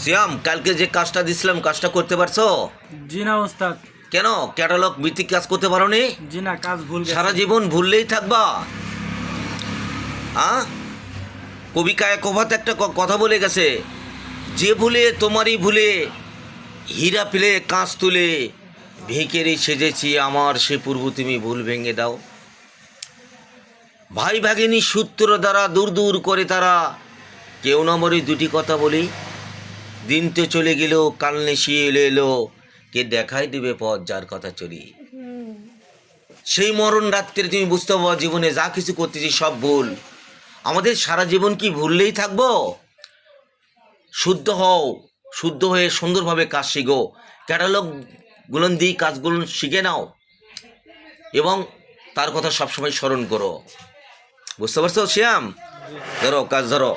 শ্যাম, কালকে যে কাজটা দিছিলাম কাজটা করতে পারছো? জি না ওস্তাদ। কেন ক্যাটালগ ভিত্তিক কাজ করতে পারোনি? জি না, কাজ ভুল গেছে। সারা জীবন ভুললেই থাকবা? কবি কায়কোভাত একটা কথা বলে গেছে, যে ভুলে তোমারই ভুলে হীরা পেলে কাঁচ তুলে ভিকেরি সেজেছি আমার, সে পূর্ব তুমি ভুল ভেঙে দাও। ভাই ভাগিনী সূত্র দ্বারা দূর দূর করে তারা, কেউ না মরে দুটি কথা বলি, দিন তো চলে গেল কাল নেশিয়ে এলো, কে দেখাই দিবে পথ যার কথা চলি। সেই মরণ রাত্রে তুমি বুঝতে পারো জীবনে যা কিছু করতেছি সব ভুল। আমাদের সারা জীবন কি ভুললেই থাকবো? শুদ্ধ হও, শুদ্ধ হয়ে সুন্দরভাবে কাজ শিখো, ক্যাটালগুলো দিয়ে কাজগুলো শিখে নাও এবং তার কথা সবসময় স্মরণ করো। বুঝতে পারছো শ্যাম? ধরো কাজ ধরো।